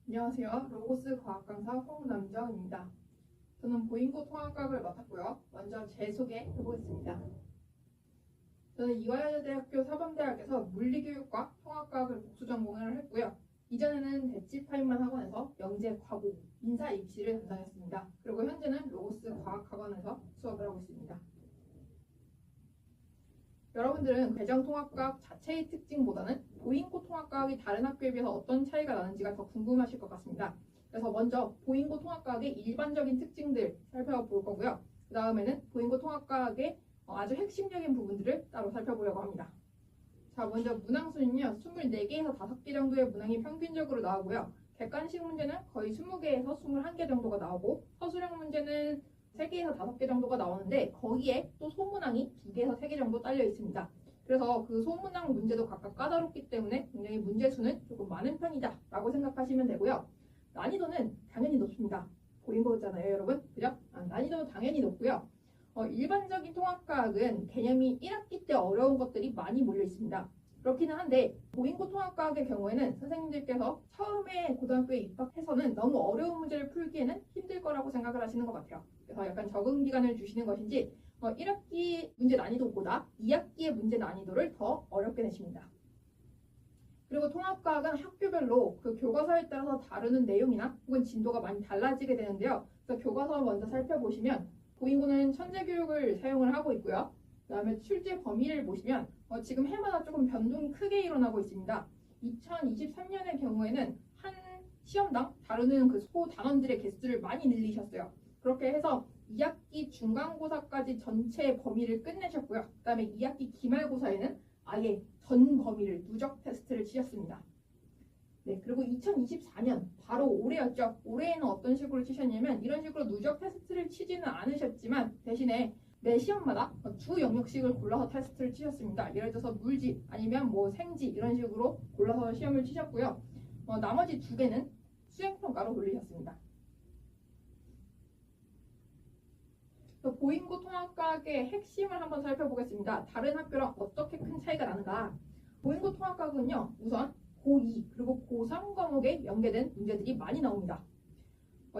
안녕하세요. 로고스 과학강사 홍남정입니다. 저는 보인고 통합과학을 맡았고요. 먼저 제 소개해보겠습니다. 저는 이화여자대학교 사범대학에서 물리교육과 통합과학을 복수 전공을 했고요. 이전에는 대치파인만 학원에서 영재, 과고, 인사 입시를 담당했습니다. 그리고 현재는 로고스 과학학원에서 수업을 하고 있습니다. 여러분들은 배정통합과학 자체의 특징보다는 보인고 통합과학이 다른 학교에 비해서 어떤 차이가 나는지가 더 궁금하실 것 같습니다. 그래서 먼저 보인고 통합과학의 일반적인 특징들 살펴볼 거고요. 그 다음에는 보인고 통합과학의 아주 핵심적인 부분들을 따로 살펴보려고 합니다. 자, 먼저 문항수는요. 24개에서 5개 정도의 문항이 평균적으로 나오고요. 객관식 문제는 거의 20개에서 21개 정도가 나오고 서술형 문제는 3개에서 5개 정도가 나오는데 거기에 또 소문항이 2개에서 3개 정도 딸려 있습니다. 그래서 그 소문항 문제도 각각 까다롭기 때문에 굉장히 문제 수는 조금 많은 편이다 라고 생각하시면 되고요. 난이도는 당연히 높습니다. 보인 거잖아요, 여러분. 그죠? 난이도는 당연히 높고요. 일반적인 통합과학은 개념이 1학기 때 어려운 것들이 많이 몰려 있습니다. 그렇기는 한데 보인고 통합과학의 경우에는 선생님들께서 처음에 고등학교에 입학해서는 너무 어려운 문제를 풀기에는 힘들 거라고 생각을 하시는 것 같아요. 그래서 약간 적응 기간을 주시는 것인지 1학기 문제 난이도보다 2학기의 문제 난이도를 더 어렵게 내십니다. 그리고 통합과학은 학교별로 그 교과서에 따라서 다루는 내용이나 혹은 진도가 많이 달라지게 되는데요. 그래서 교과서 먼저 살펴보시면 보인고는 천재교육을 사용을 하고 있고요. 그 다음에 출제 범위를 보시면 지금 해마다 조금 변동이 크게 일어나고 있습니다. 2023년의 경우에는 한 시험당 다루는 그 소 단원들의 개수를 많이 늘리셨어요. 그렇게 해서 2학기 중간고사까지 전체 범위를 끝내셨고요. 그 다음에 2학기 기말고사에는 아예 전 범위를 누적 테스트를 치셨습니다. 네, 그리고 2024년 바로 올해였죠. 올해에는 어떤 식으로 치셨냐면 이런 식으로 누적 테스트를 치지는 않으셨지만 대신에 매 시험마다 두 영역씩을 골라서 테스트를 치셨습니다. 예를 들어서 물질 아니면 뭐 생지 이런 식으로 골라서 시험을 치셨고요. 나머지 2개는 수행평가로 돌리셨습니다. 보인고 통합과학의 핵심을 한번 살펴보겠습니다. 다른 학교랑 어떻게 큰 차이가 나는가? 보인고 통합과학은요. 우선 고2 그리고 고3 과목에 연계된 문제들이 많이 나옵니다.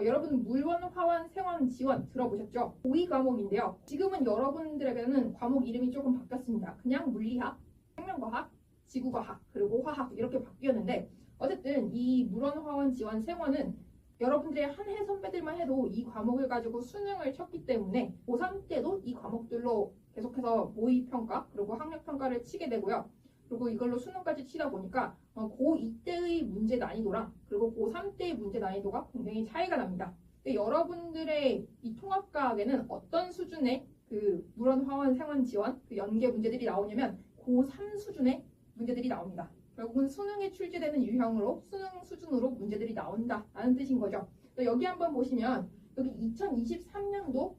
여러분 물원, 화원, 생원, 지원 들어보셨죠? 고2 과목인데요. 지금은 여러분들에게는 과목 이름이 조금 바뀌었습니다. 그냥 물리학, 생명과학, 지구과학, 그리고 화학 이렇게 바뀌었는데 어쨌든 이 물원, 화원, 지원, 생원은 여러분들의 한 해 선배들만 해도 이 과목을 가지고 수능을 쳤기 때문에 고3 때도 이 과목들로 계속해서 모의평가 그리고 학력평가를 치게 되고요. 그리고 이걸로 수능까지 치다 보니까 고2 때의 문제 난이도랑 그리고 고3 때의 문제 난이도가 굉장히 차이가 납니다. 여러분들의 이 통합과학에는 어떤 수준의 그 물원, 화원, 생원, 지원 그 연계 문제들이 나오냐면 고3 수준의 문제들이 나옵니다. 결국은 수능에 출제되는 유형으로 수능 수준으로 문제들이 나온다라는 뜻인 거죠. 여기 한번 보시면 여기 2023년도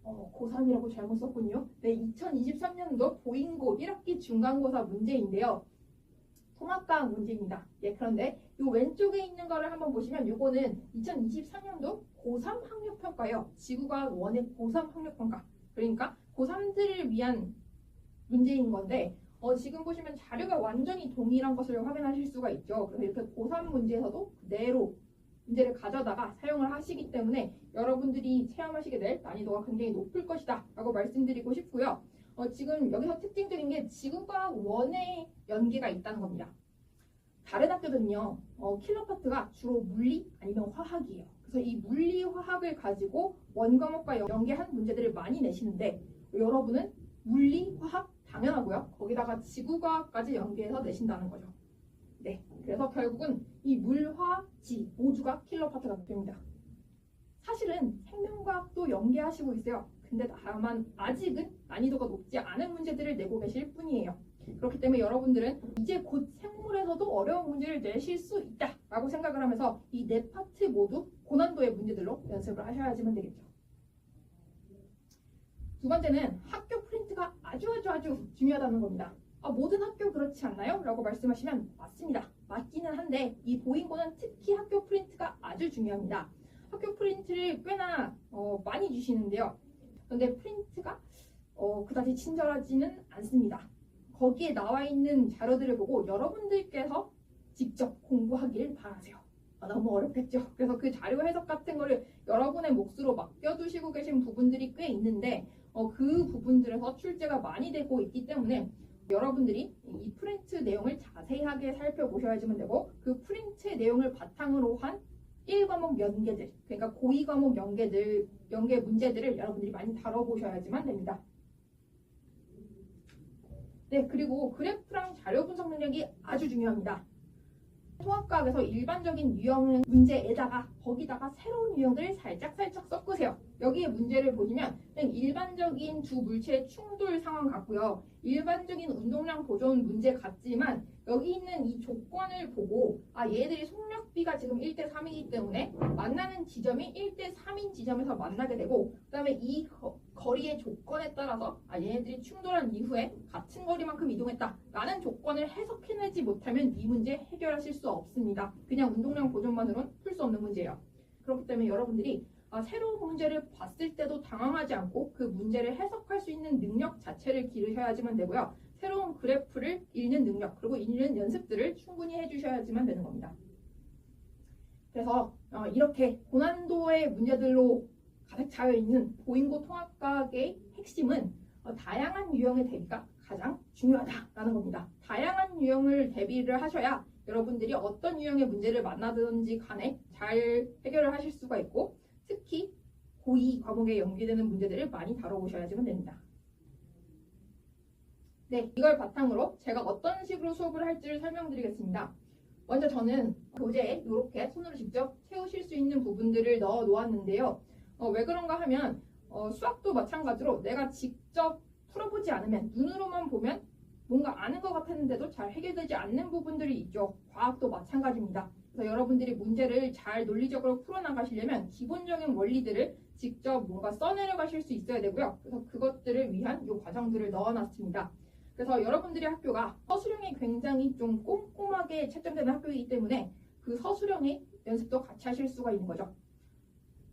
고3이라고 잘못 썼군요. 네, 2023년도 보인고 1학기 중간고사 문제인데요. 통합과학 문제입니다. 예, 그런데 이 왼쪽에 있는 거를 한번 보시면 이거는 2023년도 고3 학력평가예요. 지구과학 1의 고3 학력평가. 그러니까 고3들을 위한 문제인 건데 지금 보시면 자료가 완전히 동일한 것을 확인하실 수가 있죠. 그래서 이렇게 고3 문제에서도 그대로 문제를 가져다가 사용을 하시기 때문에 여러분들이 체험하시게 될 난이도가 굉장히 높을 것이다 라고 말씀드리고 싶고요. 지금 여기서 특징적인 게 지구과학 1에 연계가 있다는 겁니다. 다른 학교들은요. 킬러파트가 주로 물리 아니면 화학이에요. 그래서 이 물리, 화학을 가지고 원과목과 연계한 문제들을 많이 내시는데 여러분은 물리, 화학 당연하고요. 거기다가 지구과학까지 연계해서 내신다는 거죠. 네, 그래서 결국은 이 물, 화, 지 모두가 킬러 파트가 됩니다. 사실은 생명과학도 연계하시고 있어요. 근데 다만 아직은 난이도가 높지 않은 문제들을 내고 계실 뿐이에요. 그렇기 때문에 여러분들은 이제 곧 생물에서도 어려운 문제를 내실 수 있다라고 생각을 하면서 이 네 파트 모두 고난도의 문제들로 연습을 하셔야지만 되겠죠. 두 번째는 학교 프린트가 아주 중요하다는 겁니다. 모든 학교 그렇지 않나요? 라고 말씀하시면 맞습니다. 맞기는 한데 이 보인고는 특히 학교 프린트가 아주 중요합니다. 학교 프린트를 꽤나 많이 주시는데요. 그런데 프린트가 그다지 친절하지는 않습니다. 거기에 나와 있는 자료들을 보고 여러분들께서 직접 공부하길 바라세요. 너무 어렵겠죠. 그래서 그 자료 해석 같은 거를 여러분의 몫으로 맡겨두시고 계신 부분들이 꽤 있는데 그 부분들에서 출제가 많이 되고 있기 때문에 여러분들이 이 프린트 내용을 자세하게 살펴보셔야지만 되고 그 프린트 내용을 바탕으로 한 1과목 연계들, 그러니까 고2 과목 연계 문제들을 여러분들이 많이 다뤄보셔야지만 됩니다. 네, 그리고 그래프랑 자료 분석 능력이 아주 중요합니다. 통합과학에서 일반적인 유형 문제에다가 거기다가 새로운 유형들을 살짝 섞으세요. 여기에 문제를 보시면 그냥 일반적인 두 물체의 충돌 상황 같고요. 일반적인 운동량 보존 문제 같지만 여기 있는 이 조건을 보고 얘들이 속력비가 지금 1대 3이기 때문에 만나는 지점이 1대 3인 지점에서 만나게 되고 그 다음에 이 거리의 조건에 따라서 얘네들이 충돌한 이후에 같은 거리만큼 이동했다 라는 조건을 해석해내지 못하면 이 문제 해결하실 수 없습니다. 그냥 운동량 보존만으로는 풀 수 없는 문제예요. 그렇기 때문에 여러분들이 새로운 문제를 봤을 때도 당황하지 않고 그 문제를 해석할 수 있는 능력 자체를 기르셔야지만 되고요. 새로운 그래프를 읽는 능력 그리고 읽는 연습들을 충분히 해주셔야지만 되는 겁니다. 그래서 이렇게 고난도의 문제들로 가득 차여 있는 보인고 통합과학의 핵심은 다양한 유형의 대비가 가장 중요하다라는 겁니다. 다양한 유형을 대비를 하셔야 여러분들이 어떤 유형의 문제를 만나든지 간에 잘 해결을 하실 수가 있고 특히 고2 과목에 연계되는 문제들을 많이 다뤄보셔야지만 됩니다. 네, 이걸 바탕으로 제가 어떤 식으로 수업을 할지를 설명드리겠습니다. 먼저 저는 교재에 이렇게 손으로 직접 채우실 수 있는 부분들을 넣어 놓았는데요. 왜 그런가 하면 수학도 마찬가지로 내가 직접 풀어보지 않으면 눈으로만 보면 뭔가 아는 것 같았는데도 잘 해결되지 않는 부분들이 있죠. 과학도 마찬가지입니다. 그래서 여러분들이 문제를 잘 논리적으로 풀어나가시려면 기본적인 원리들을 직접 뭔가 써내려가실 수 있어야 되고요. 그래서 그것들을 위한 이 과정들을 넣어놨습니다. 그래서 여러분들의 학교가 서술형이 굉장히 좀 꼼꼼하게 채점되는 학교이기 때문에 그 서술형의 연습도 같이 하실 수가 있는 거죠.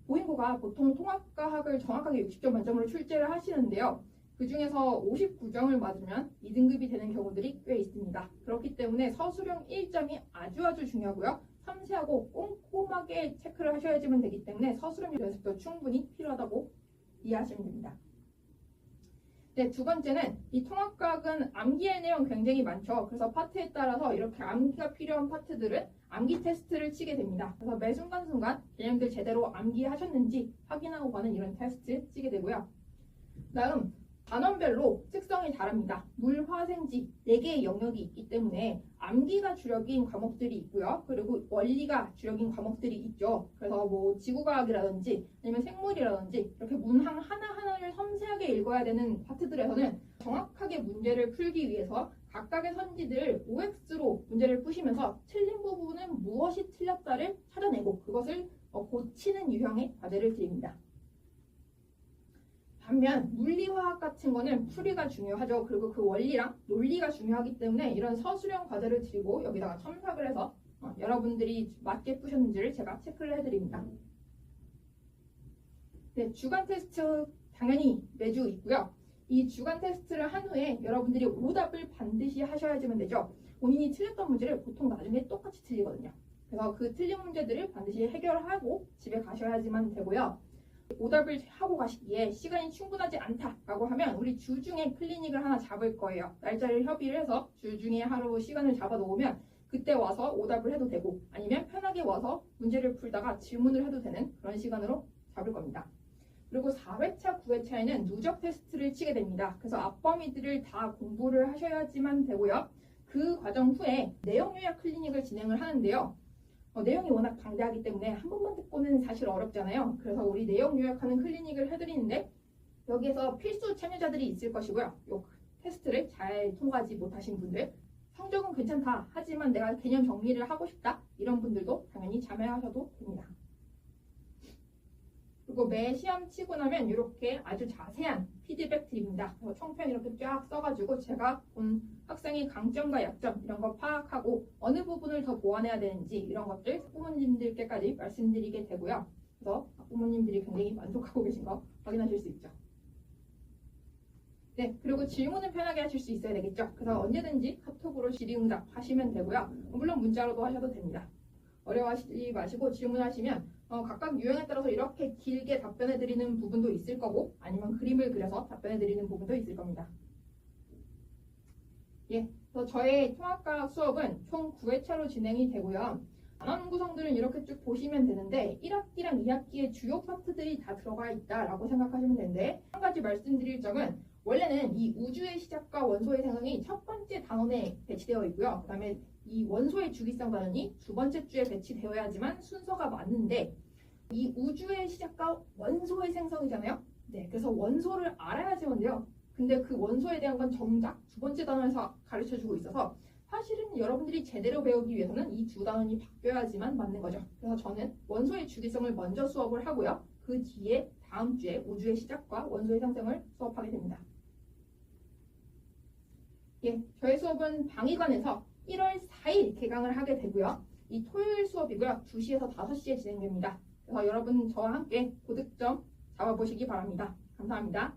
보인고가 보통 통합과학을 정확하게 60점 만점으로 출제를 하시는데요. 그 중에서 59점을 맞으면 2등급이 되는 경우들이 꽤 있습니다. 그렇기 때문에 서술형 1점이 아주 중요하고요. 섬세하고 꼼꼼하게 체크를 하셔야지만 되기 때문에 서술형 연습도 충분히 필요하다고 이해하시면 됩니다. 네, 두 번째는 이 통합과학은 암기할 내용 굉장히 많죠. 그래서 파트에 따라서 이렇게 암기가 필요한 파트들은 암기 테스트를 치게 됩니다. 그래서 매 순간순간 개념들 제대로 암기하셨는지 확인하고 가는 이런 테스트 치게 되고요. 다음 단원별로 특성이 다릅니다. 물, 화, 생지 4개의 영역이 있기 때문에 암기가 주력인 과목들이 있고요. 그리고 원리가 주력인 과목들이 있죠. 그래서 뭐 지구과학이라든지 아니면 생물이라든지 이렇게 문항 하나하나를 섬세하게 읽어야 되는 파트들에서는 정확하게 문제를 풀기 위해서 각각의 선지들을 OX로 문제를 푸시면서 틀린 부분은 무엇이 틀렸다를 찾아내고 그것을 고치는 유형의 과제를 드립니다. 반면 물리화학 같은 거는 풀이가 중요하죠. 그리고 그 원리랑 논리가 중요하기 때문에 이런 서술형 과제를 드리고 여기다가 첨삭을 해서 여러분들이 맞게 푸셨는지를 제가 체크를 해드립니다. 네, 주간 테스트 당연히 매주 있고요. 이 주간 테스트를 한 후에 여러분들이 오답을 반드시 하셔야지만 되죠. 본인이 틀렸던 문제를 보통 나중에 똑같이 틀리거든요. 그래서 그 틀린 문제들을 반드시 해결하고 집에 가셔야지만 되고요. 오답을 하고 가시기에 시간이 충분하지 않다라고 하면 우리 주중에 클리닉을 하나 잡을 거예요. 날짜를 협의를 해서 주중에 하루 시간을 잡아 놓으면 그때 와서 오답을 해도 되고 아니면 편하게 와서 문제를 풀다가 질문을 해도 되는 그런 시간으로 잡을 겁니다. 그리고 4회차, 9회차에는 누적 테스트를 치게 됩니다. 그래서 앞범위들을 다 공부를 하셔야지만 되고요. 그 과정 후에 내용 요약 클리닉을 진행을 하는데요. 내용이 워낙 방대하기 때문에 한 번만 듣고는 사실 어렵잖아요. 그래서 우리 내용 요약하는 클리닉을 해드리는데 여기에서 필수 참여자들이 있을 것이고요. 이 테스트를 잘 통과하지 못하신 분들 성적은 괜찮다 하지만 내가 개념 정리를 하고 싶다 이런 분들도 당연히 참여하셔도 됩니다. 그리고 매 시험 치고 나면 이렇게 아주 자세한 피드백 드립니다. 청평 이렇게 쫙 써가지고 제가 본 학생의 강점과 약점 이런 거 파악하고 어느 부분을 더 보완해야 되는지 이런 것들 학부모님들께까지 말씀드리게 되고요. 그래서 학부모님들이 굉장히 만족하고 계신 거 확인하실 수 있죠. 네, 그리고 질문은 편하게 하실 수 있어야 되겠죠. 그래서 언제든지 카톡으로 질의응답 하시면 되고요. 물론 문자로도 하셔도 됩니다. 어려워하지 마시고 질문하시면 각각 유형에 따라서 이렇게 길게 답변해 드리는 부분도 있을 거고 아니면 그림을 그려서 답변해 드리는 부분도 있을 겁니다. 예, 그래서 저의 통합과학 수업은 총 9회차로 진행이 되고요. 단원 구성들은 이렇게 쭉 보시면 되는데 1학기랑 2학기의 주요 파트들이 다 들어가 있다라고 생각하시면 되는데 한 가지 말씀드릴 점은 원래는 이 우주의 시작과 원소의 생성이 첫 번째 단원에 배치되어 있고요. 그 다음에 이 원소의 주기성 단원이 두 번째 주에 배치되어야지만 순서가 맞는데 이 우주의 시작과 원소의 생성이잖아요. 네, 그래서 원소를 알아야지만 돼요. 근데 그 원소에 대한 건 정작 두 번째 단원에서 가르쳐주고 있어서 사실은 여러분들이 제대로 배우기 위해서는 이 두 단원이 바뀌어야지만 맞는 거죠. 그래서 저는 원소의 주기성을 먼저 수업을 하고요. 그 뒤에 다음 주에 우주의 시작과 원소의 생성을 수업하게 됩니다. 예, 저희 수업은 방위관에서 1월 4일 개강을 하게 되고요. 이 토요일 수업이고요. 2시에서 5시에 진행됩니다. 그래서 여러분 저와 함께 고득점 잡아보시기 바랍니다. 감사합니다.